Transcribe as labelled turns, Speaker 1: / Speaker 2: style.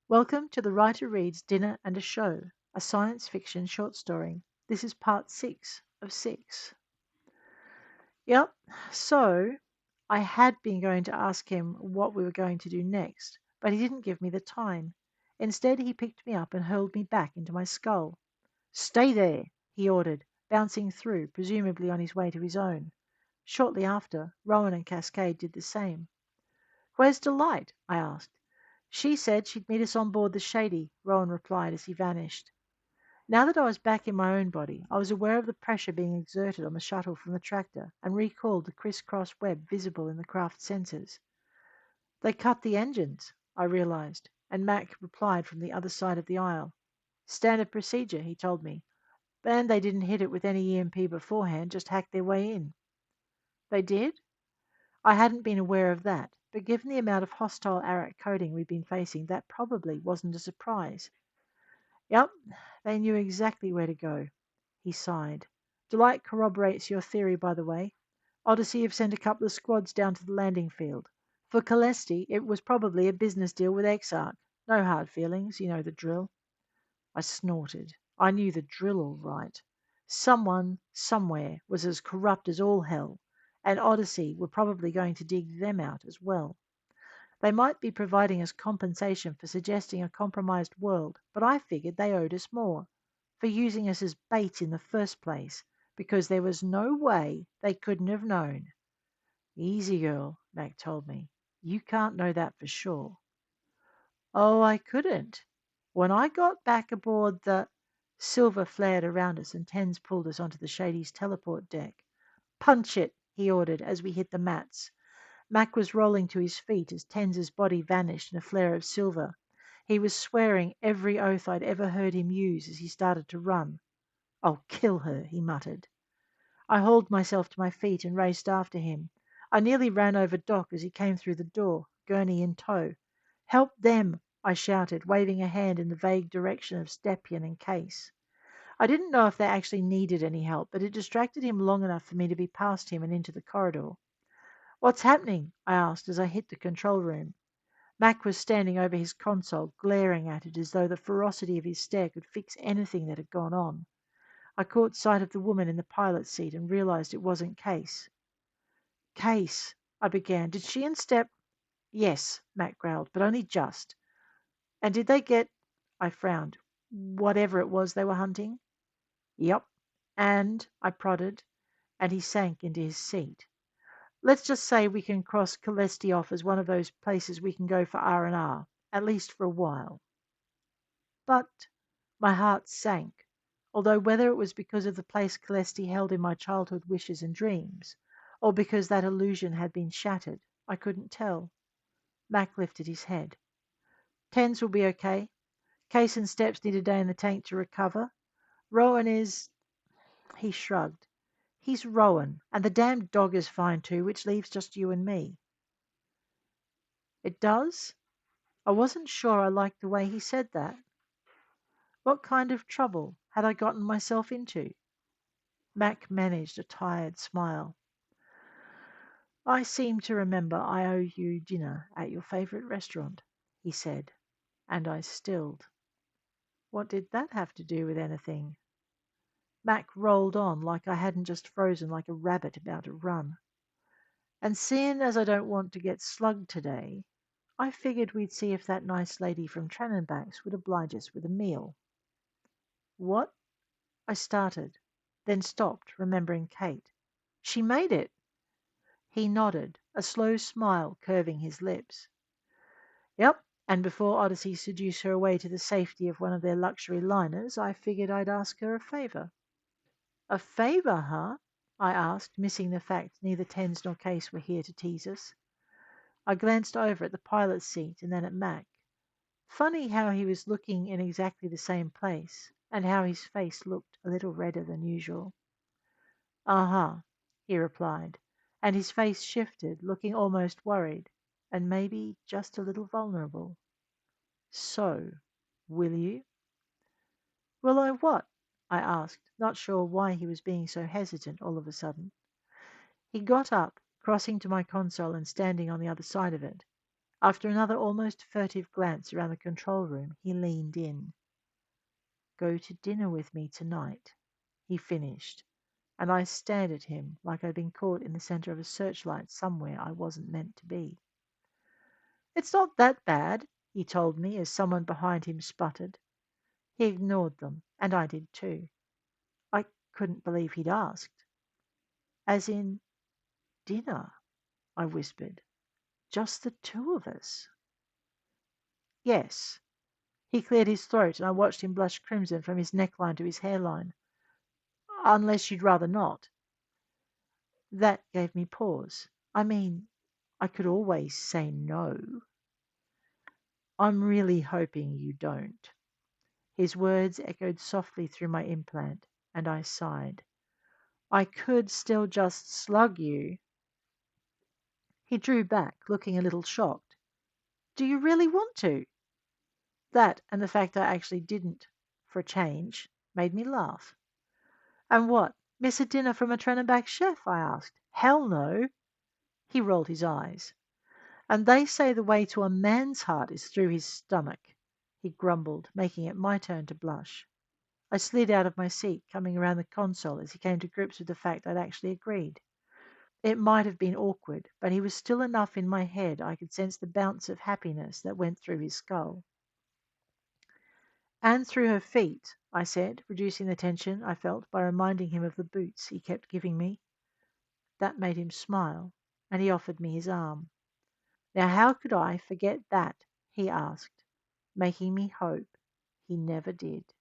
Speaker 1: Welcome to the Writer Reads Dinner and a Show, a science fiction short story. This is part 6 of 6. Yep, so I had been going to ask him what we were going to do next, but he didn't give me the time. Instead, he picked me up and hurled me back into my skull. Stay there, he ordered, bouncing through, presumably on his way to his own. Shortly after, Rowan and Cascade did the same. Where's Delight? I asked. She said she'd meet us on board the Shady, Rowan replied as he vanished. Now that I was back in my own body, I was aware of the pressure being exerted on the shuttle from the tractor and recalled the criss-cross web visible in the craft's sensors. They cut the engines, I realized, and Mack replied from the other side of the aisle. Standard procedure, he told me. And they didn't hit it with any EMP beforehand, just hacked their way in. They did? I hadn't been aware of that, but given the amount of hostile Arak coding we'd been facing, that probably wasn't a surprise. Yep, they knew exactly where to go. He sighed. Delight corroborates your theory, by the way. Odyssey have sent a couple of squads down to the landing field. For Calesti, it was probably a business deal with Exarch. No hard feelings, you know the drill. I snorted. I knew the drill all right. Someone, somewhere, was as corrupt as all hell, and Odyssey were probably going to dig them out as well. They might be providing us compensation for suggesting a compromised world, but I figured they owed us more for using us as bait in the first place, because there was no way they couldn't have known. Easy, girl, Mac told me. You can't know that for sure. Oh, I couldn't. When I got back aboard the silver flared around us and Tens pulled us onto the Shady's teleport deck. Punch it, he ordered as we hit the mats. Mac was rolling to his feet as Tens's body vanished in a flare of silver. He was swearing every oath I'd ever heard him use as he started to run. I'll kill her, he muttered. I hauled myself to my feet and raced after him. I nearly ran over Doc as he came through the door, gurney in tow. Help them, I shouted, waving a hand in the vague direction of Stepien and Case. I didn't know if they actually needed any help, but it distracted him long enough for me to be past him and into the corridor. What's happening? I asked as I hit the control room. Mac was standing over his console, glaring at it as though the ferocity of his stare could fix anything that had gone on. I caught sight of the woman in the pilot's seat and realized it wasn't Case. Case, I began. Did she and Step? Yes, Mac growled, but only just. And did they get, I frowned, whatever it was they were hunting? Yep. And, I prodded, and he sank into his seat. Let's just say we can cross Calesti off as one of those places we can go for R&R, at least for a while. But my heart sank, although whether it was because of the place Calesti held in my childhood wishes and dreams, or because that illusion had been shattered, I couldn't tell. Mac lifted his head. Tens will be okay. Case and Steps need a day in the tank to recover. Rohan is... He shrugged. He's Rohan, and the damned dog is fine too, which leaves just you and me. It does? I wasn't sure I liked the way he said that. What kind of trouble had I gotten myself into? Mac managed a tired smile. I seem to remember I owe you dinner at your favourite restaurant, he said, and I stilled. What did that have to do with anything? Mac rolled on like I hadn't just frozen like a rabbit about to run. And seeing as I don't want to get slugged today, I figured we'd see if that nice lady from Trannenbach's would oblige us with a meal. What? I started, then stopped, remembering Kate. She made it. He nodded, a slow smile curving his lips. Yep, and before Odyssey seduced her away to the safety of one of their luxury liners, I figured I'd ask her a favor. A favor, huh? I asked, missing the fact neither Tens nor Case were here to tease us. I glanced over at the pilot's seat and then at Mac. Funny how he was looking in exactly the same place, and how his face looked a little redder than usual. Uh-huh, he replied, and his face shifted, looking almost worried, and maybe just a little vulnerable. So, will you? Will I what? I asked, not sure why he was being so hesitant all of a sudden. He got up, crossing to my console and standing on the other side of it. After another almost furtive glance around the control room, he leaned in. "Go to dinner with me tonight," he finished, and I stared at him like I'd been caught in the center of a searchlight somewhere I wasn't meant to be. "It's not that bad," he told me as someone behind him sputtered. He ignored them, and I did too. I couldn't believe he'd asked. "As in dinner?" I whispered. "Just the two of us?" "Yes." He cleared his throat, and I watched him blush crimson from his neckline to his hairline. "Unless you'd rather not." That gave me pause. I mean, I could always say no. "I'm really hoping you don't." His words echoed softly through my implant, and I sighed. "I could still just slug you." He drew back, looking a little shocked. "Do you really want to?" That, and the fact I actually didn't, for a change, made me laugh. "And what, miss a dinner from a Trennerbach chef?" I asked. "Hell no." He rolled his eyes. "And they say the way to a man's heart is through his stomach," he grumbled, making it my turn to blush. I slid out of my seat, coming around the console as he came to grips with the fact I'd actually agreed. It might have been awkward, but he was still enough in my head I could sense the bounce of happiness that went through his skull. "And through her feet," I said, reducing the tension I felt by reminding him of the boots he kept giving me. That made him smile, and he offered me his arm. "Now how could I forget that?" he asked, making me hope he never did.